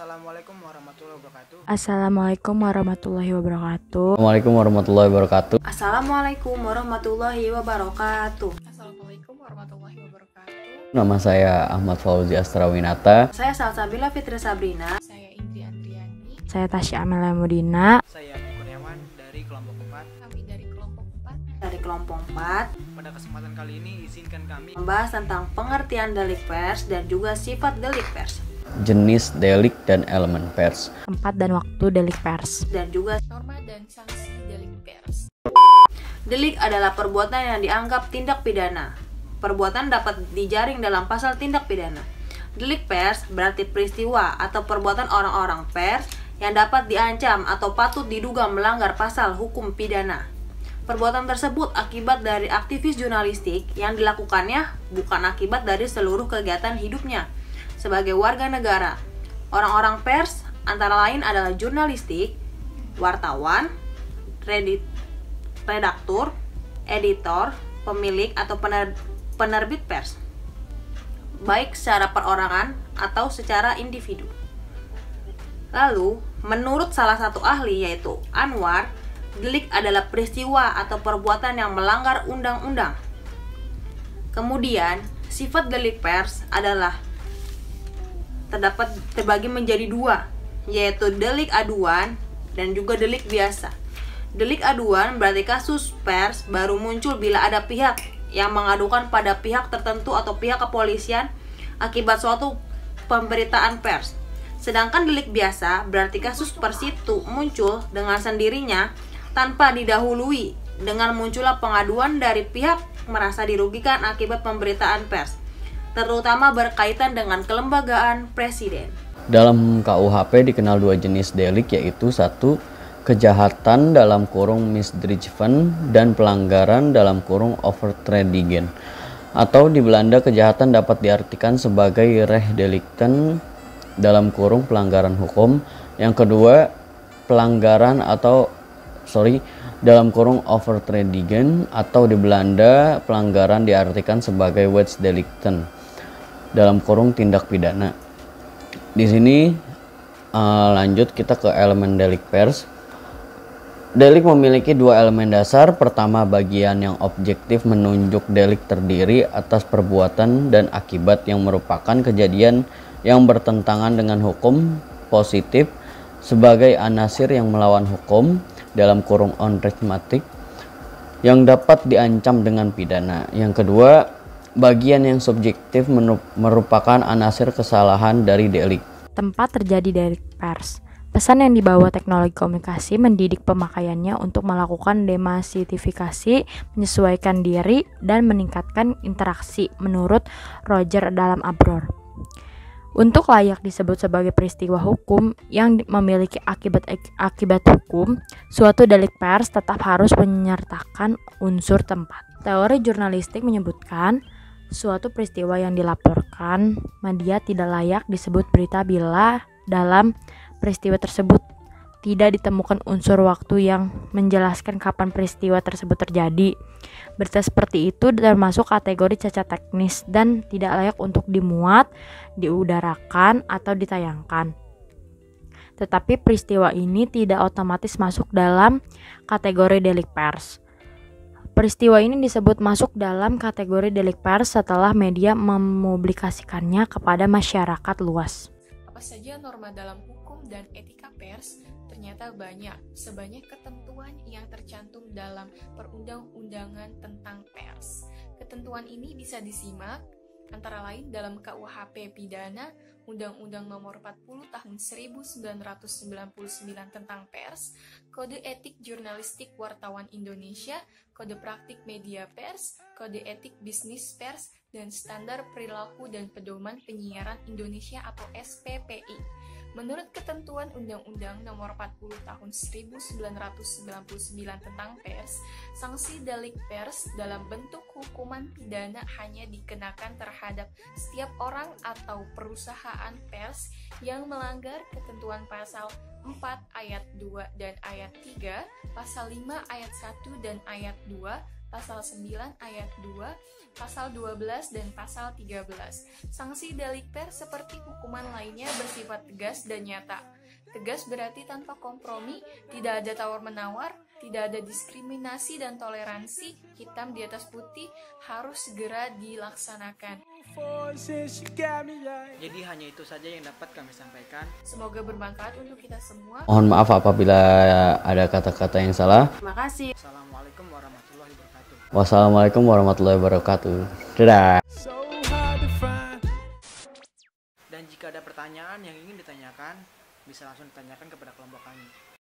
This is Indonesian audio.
Assalamualaikum warahmatullahi wabarakatuh. Assalamualaikum warahmatullahi wabarakatuh. Assalamualaikum warahmatullahi wabarakatuh. Assalamualaikum warahmatullahi wabarakatuh. Assalamualaikum warahmatullahi wabarakatuh. Nama saya Ahmad Fauzi Astrawinata. Saya Salsabila Fitri Sabrina. Saya Indri Andriani. Saya Tasya Amelia Mudina. Saya Kurniawan dari kelompok 4. Kami dari kelompok 4. Dari kelompok 4 Pada kesempatan kali ini izinkan kami membahas tentang pengertian delik pers dan juga sifat delik pers Jenis delik dan elemen pers. Tempat dan waktu delik pers. dan juga Norma dan sanksi delik pers. delik adalah perbuatan yang dianggap tindak pidana. Perbuatan dapat dijaring dalam pasal tindak pidana. Delik pers berarti peristiwa atau perbuatan orang-orang pers yang dapat diancam atau patut diduga melanggar pasal hukum pidana. Perbuatan tersebut akibat dari aktivis jurnalistik yang dilakukannya, bukan akibat dari seluruh kegiatan hidupnya. Sebagai warga negara, orang-orang pers antara lain adalah jurnalistik, wartawan, redaktur, editor, pemilik atau penerbit pers, baik secara perorangan atau secara individu. Lalu, menurut salah satu ahli yaitu Anwar, delik adalah peristiwa atau perbuatan yang melanggar undang-undang. Kemudian, sifat delik pers adalah terbagi menjadi dua, yaitu delik aduan dan juga delik biasa. Delik aduan berarti kasus pers baru muncul bila ada pihak yang mengadukan pada pihak tertentu atau pihak kepolisian akibat suatu pemberitaan pers. Sedangkan delik biasa berarti kasus pers itu muncul dengan sendirinya tanpa didahului dengan munculnya pengaduan dari pihak merasa dirugikan akibat pemberitaan pers, terutama berkaitan dengan kelembagaan presiden. Dalam KUHP dikenal dua jenis delik, yaitu satu, kejahatan dalam kurung misdrijven dan pelanggaran dalam kurung overtredingen. Atau di Belanda kejahatan dapat diartikan sebagai rechtdelikten dalam kurung pelanggaran hukum. Yang kedua, pelanggaran dalam kurung overtredingen, atau di Belanda pelanggaran diartikan sebagai wetsdelikten dalam kurung tindak pidana. Di sini lanjut kita ke elemen delik pers. Delik memiliki dua elemen dasar. Pertama, bagian yang objektif menunjuk delik terdiri atas perbuatan dan akibat yang merupakan kejadian yang bertentangan dengan hukum positif sebagai anasir yang melawan hukum dalam kurung onrechtmatig yang dapat diancam dengan pidana. Yang kedua, bagian yang subjektif merupakan anasir kesalahan dari delik. Tempat terjadi delik pers. Pesan yang dibawa teknologi komunikasi mendidik pemakaiannya untuk melakukan demasififikasi, menyesuaikan diri, dan meningkatkan interaksi, menurut Roger dalam Abror. Untuk layak disebut sebagai peristiwa hukum yang memiliki akibat hukum, suatu delik pers tetap harus menyertakan unsur tempat. Teori jurnalistik menyebutkan suatu peristiwa yang dilaporkan media tidak layak disebut berita bila dalam peristiwa tersebut tidak ditemukan unsur waktu yang menjelaskan kapan peristiwa tersebut terjadi. Berita seperti itu termasuk kategori cacat teknis dan tidak layak untuk dimuat, diudarakan, atau ditayangkan. Tetapi peristiwa ini tidak otomatis masuk dalam kategori delik pers. Peristiwa ini disebut masuk dalam kategori delik pers setelah media mempublikasikannya kepada masyarakat luas. Apa saja norma dalam hukum dan etika pers? Ternyata banyak, sebanyak ketentuan yang tercantum dalam perundang-undangan tentang pers. Ketentuan ini bisa disimak antara lain dalam KUHP Pidana, Undang-Undang Nomor 40 Tahun 1999 tentang pers, Kode Etik Jurnalistik Wartawan Indonesia, Kode Praktik Media Pers, Kode Etik Bisnis Pers, dan Standar Perilaku dan Pedoman Penyiaran Indonesia atau SPPI. Menurut ketentuan Undang-Undang Nomor 40 Tahun 1999 tentang pers, sanksi delik pers dalam bentuk hukuman pidana hanya dikenakan terhadap setiap orang atau perusahaan pers yang melanggar ketentuan pasal 4 ayat 2 dan ayat 3, pasal 5 ayat 1 dan ayat 2, Pasal 9 ayat 2, Pasal 12 dan Pasal 13. Sanksi delik pers seperti hukuman lainnya bersifat tegas dan nyata. Tegas berarti tanpa kompromi, tidak ada tawar-menawar, tidak ada diskriminasi dan toleransi, hitam di atas putih, harus segera dilaksanakan. Jadi hanya itu saja yang dapat kami sampaikan. Semoga bermanfaat untuk kita semua. Mohon maaf apabila ada kata-kata yang salah. Terima kasih. Assalamualaikum warahmatullahi wabarakatuh. Wassalamualaikum warahmatullahi wabarakatuh. Dadah. Dan jika ada pertanyaan yang ingin ditanyakan, bisa langsung ditanyakan kepada kelompok kami.